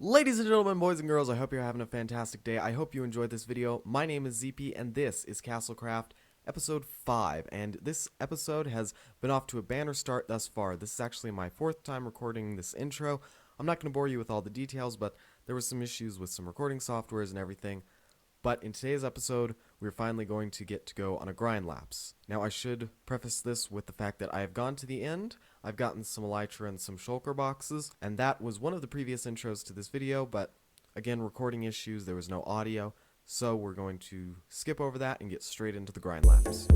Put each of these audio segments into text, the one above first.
Ladies and gentlemen, boys and girls, I hope you're having a fantastic day. I hope you enjoyed this video. My name is ZP, and this is Castlecraft, episode 5. And this episode has been off to a banner start thus far. This is actually my 4th time recording this intro. I'm not going to bore you with all the details, but there were some issues with some recording softwares and everything. But in today's episode, we're finally going to get to go on a grind lapse. Now, I should preface this with the fact that I have gone to the end. I've gotten some Elytra and some Shulker boxes, and that was one of the previous intros to this video, but again, recording issues, there was no audio, so we're going to skip over that and get straight into the grind lapse.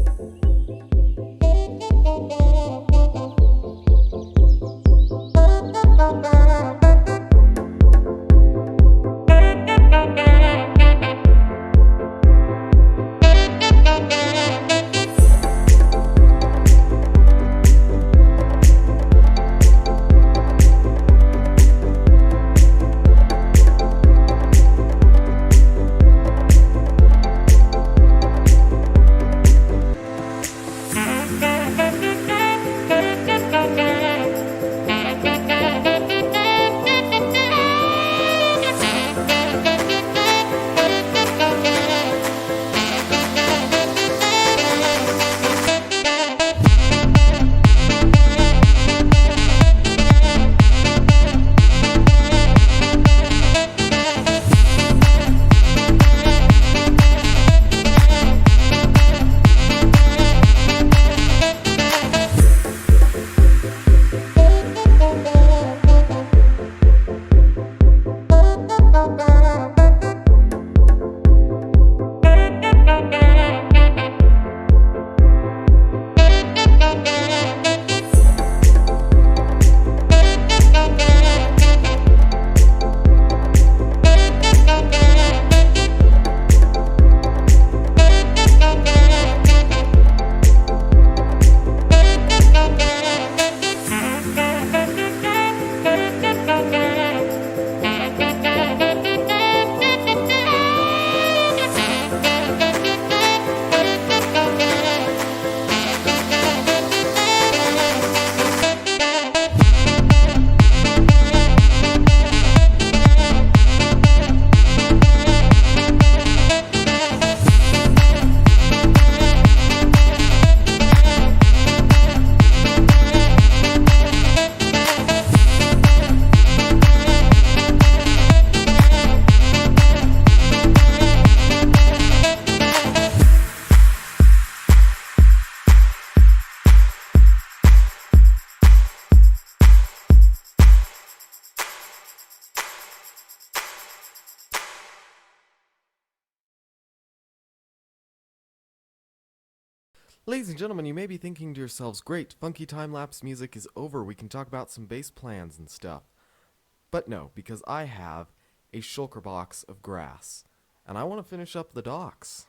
Ladies and gentlemen, you may be thinking to yourselves, great, funky time-lapse music is over, we can talk about some bass plans and stuff. But no, because I have a Shulker box of grass, and I want to finish up the docks.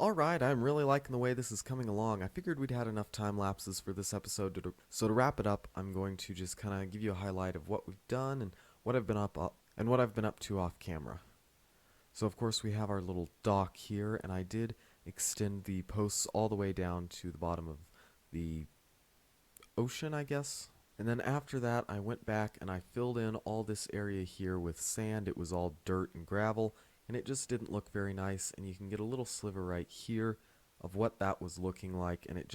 Alright, I'm really liking the way this is coming along. I figured we'd had enough time lapses for this episode, so to wrap it up, I'm going to just kind of give you a highlight of what we've done and what I've been up to off camera. So of course we have our little dock here, and I did extend the posts all the way down to the bottom of the ocean, I guess. And then after that, I went back and I filled in all this area here with sand. It was all dirt and gravel, and it just didn't look very nice. And you can get a little sliver right here of what that was looking like, and it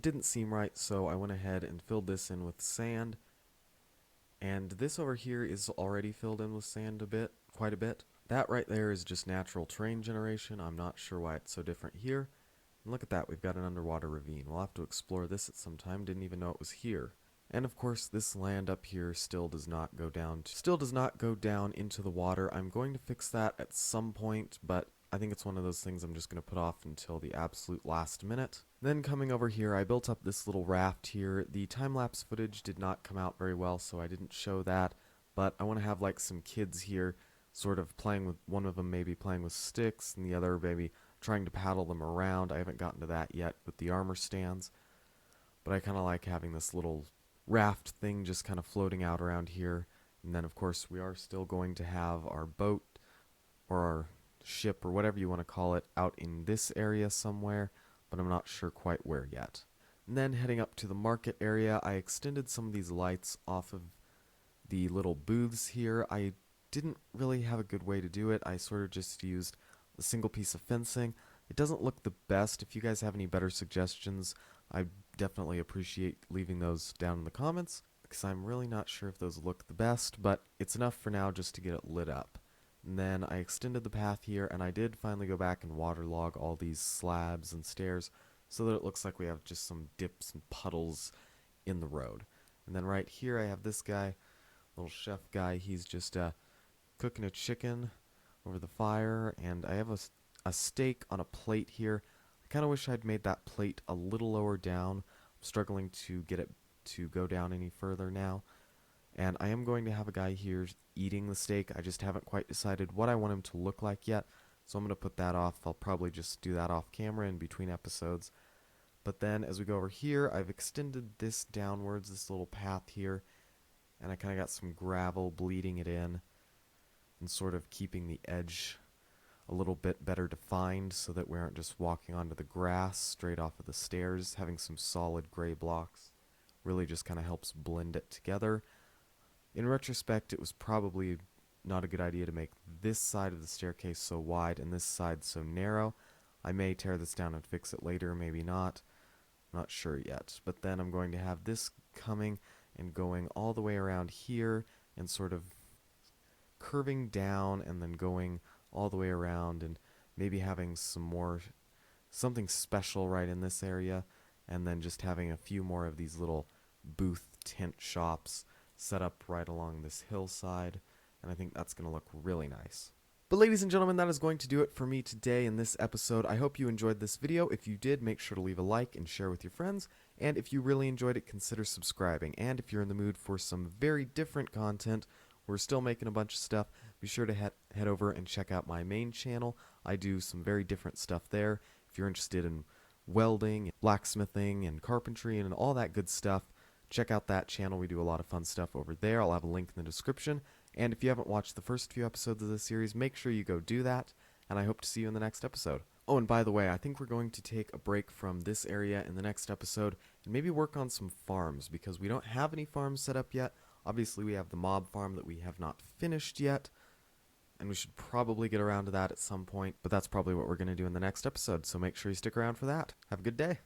didn't seem right, so I went ahead and filled this in with sand. And this over here is already filled in with sand quite a bit. That right there is just natural terrain generation. I'm not sure why it's so different here. And look at that, we've got an underwater ravine. We'll have to explore this at some time. Didn't even know it was here. And of course, this land up here still does not go down into the water. I'm going to fix that at some point, but I think it's one of those things I'm just going to put off until the absolute last minute. Then coming over here, I built up this little raft here. The time-lapse footage did not come out very well, so I didn't show that, but I want to have like some kids here sort of playing with, one of them maybe playing with sticks and the other maybe trying to paddle them around. I haven't gotten to that yet with the armor stands, but I kind of like having this little raft thing just kind of floating out around here. And then of course we are still going to have our boat or our ship or whatever you want to call it out in this area somewhere, but I'm not sure quite where yet. And then heading up to the market area, I extended some of these lights off of the little booths here. I didn't really have a good way to do it. I sort of just used a single piece of fencing. It doesn't look the best. If you guys have any better suggestions, I definitely appreciate leaving those down in the comments, because I'm really not sure if those look the best, but it's enough for now just to get it lit up. And then I extended the path here, and I did finally go back and waterlog all these slabs and stairs so that it looks like we have just some dips and puddles in the road. And then right here I have this guy, little chef guy. He's just cooking a chicken over the fire, and I have a steak on a plate here. I kind of wish I'd made that plate a little lower down. I'm struggling to get it to go down any further now. And I am going to have a guy here eating the steak. I just haven't quite decided what I want him to look like yet, so I'm going to put that off. I'll probably just do that off camera in between episodes. But then as we go over here, I've extended this downwards, this little path here, and I kind of got some gravel bleeding it in and sort of keeping the edge a little bit better defined so that we aren't just walking onto the grass straight off of the stairs. Having some solid gray blocks really just kind of helps blend it together. In retrospect, it was probably not a good idea to make this side of the staircase so wide and this side so narrow. I may tear this down and fix it later, maybe not. I'm not sure yet. But then I'm going to have this coming and going all the way around here and sort of curving down and then going all the way around, and maybe having something special right in this area, and then just having a few more of these little booth tent shops set up right along this hillside, and I think that's going to look really nice. But ladies and gentlemen, that is going to do it for me today in this episode. I hope you enjoyed this video. If you did, make sure to leave a like and share with your friends, and if you really enjoyed it, consider subscribing. And if you're in the mood for some very different content, we're still making a bunch of stuff. Be sure to head over and check out my main channel. I do some very different stuff there. If you're interested in welding, blacksmithing, and carpentry, and all that good stuff, check out that channel. We do a lot of fun stuff over there. I'll have a link in the description. And if you haven't watched the first few episodes of this series, make sure you go do that. And I hope to see you in the next episode. Oh, and by the way, I think we're going to take a break from this area in the next episode and maybe work on some farms, because we don't have any farms set up yet. Obviously, we have the mob farm that we have not finished yet, and we should probably get around to that at some point, but that's probably what we're going to do in the next episode, so make sure you stick around for that. Have a good day.